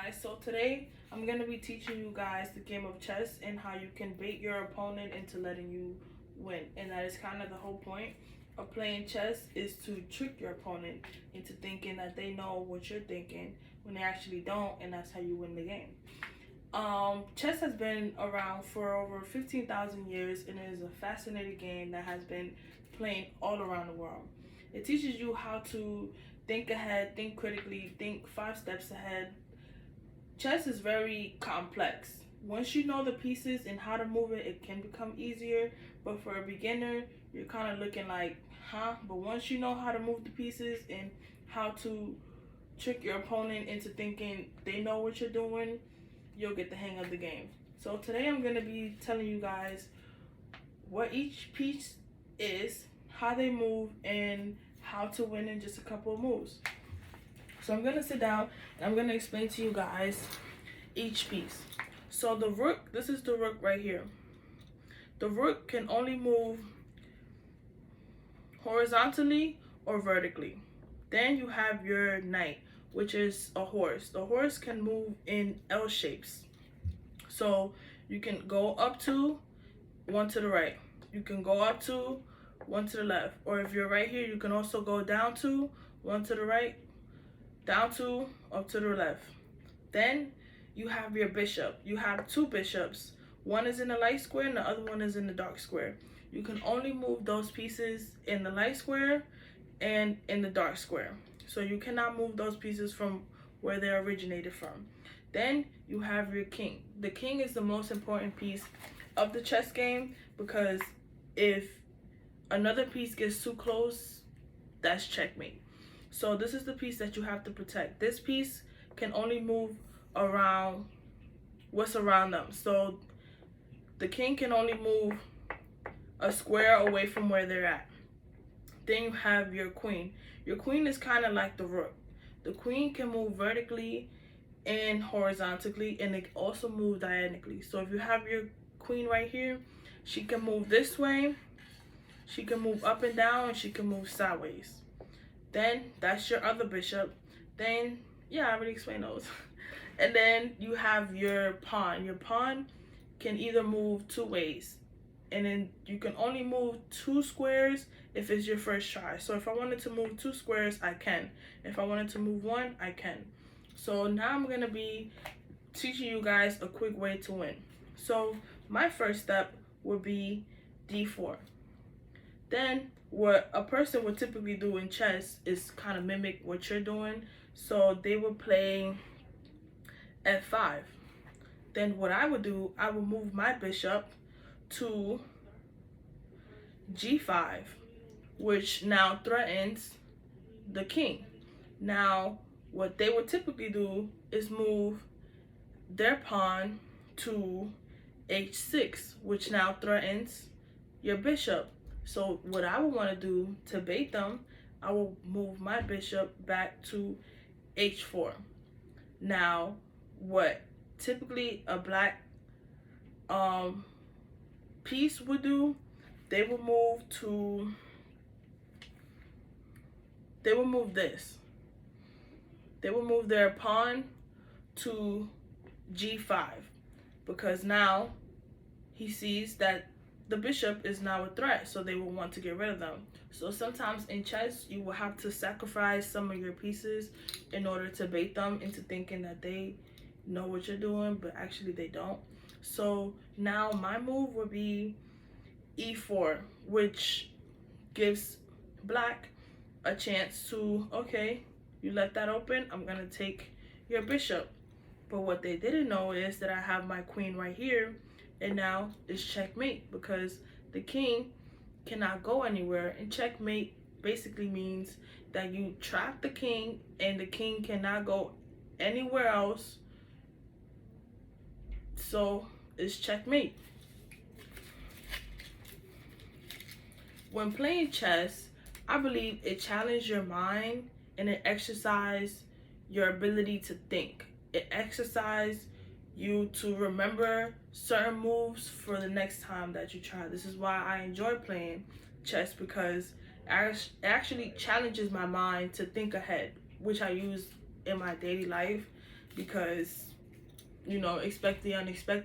Guys, so today I'm going to be teaching you guys the game of chess and how you can bait your opponent into letting you win. And that is kind of the whole point of playing chess, is to trick your opponent into thinking that they know what you're thinking when they actually don't, and that's how you win the game. Chess has been around for over 15,000 years, and it is a fascinating game that has been played all around the world. It teaches you how to think ahead, think critically, think 5 steps ahead. Chess is very complex. Once you know the pieces and how to move it, it can become easier. But for a beginner, you're kind of looking like, huh? But once you know how to move the pieces and how to trick your opponent into thinking they know what you're doing, you'll get the hang of the game. So today I'm going to be telling you guys what each piece is, how they move, and how to win in just a couple of moves. So I'm going to sit down and I'm going to explain to you guys each piece. So the rook, this is the rook right here. The rook can only move horizontally or vertically. Then you have your knight, which is a horse. The horse can move in L shapes. So you can go up to, one to the right. You can go up to, one to the left. Or if you're right here, you can also go down to, one to the right, down to, up to the left. Then you have your bishop. You have 2 bishops. One is in the light square and the other one is in the dark square. You can only move those pieces in the light square and in the dark square. So you cannot move those pieces from where they originated from. Then you have your king. The king is the most important piece of the chess game, because if another piece gets too close, that's checkmate. So this is the piece that you have to protect. This piece can only move around what's around them. So the king can only move a square away from where they're at. Then you have your queen. Your queen is kind of like the rook. The queen can move vertically and horizontally, and it also move diagonally. So if you have your queen right here, she can move this way, she can move up and down, and she can move sideways. Then that's your other bishop. Then, yeah, I already explained those. And then you have your pawn. Your pawn can either move 2 ways. And then you can only move 2 squares if it's your first try. So if I wanted to move 2 squares, I can. If I wanted to move 1, I can. So now I'm going to be teaching you guys a quick way to win. So my first step would be d4. Then what a person would typically do in chess is kind of mimic what you're doing. So they would play f5. Then what I would do, I would move my bishop to g5, which now threatens the king. Now what they would typically do is move their pawn to h6, which now threatens your bishop. So what I would want to do to bait them, I will move my bishop back to h4. Now what typically a black piece would do, they will move this. They will move their pawn to g5, because now he sees that the bishop is now a threat, so they will want to get rid of them. So sometimes in chess, you will have to sacrifice some of your pieces in order to bait them into thinking that they know what you're doing, but actually they don't. So now my move would be e4, which gives black a chance to, okay, you left that open, I'm gonna take your bishop. But what they didn't know is that I have my queen right here, and now it's checkmate, because the king cannot go anywhere. And checkmate basically means that you trap the king and the king cannot go anywhere else. So it's checkmate. When playing chess, I believe it challenges your mind and it exercises your ability to think. It exercises you to remember certain moves for the next time that you try. This is why I enjoy playing chess, because it actually challenges my mind to think ahead, which I use in my daily life. because, you know, expect the unexpected.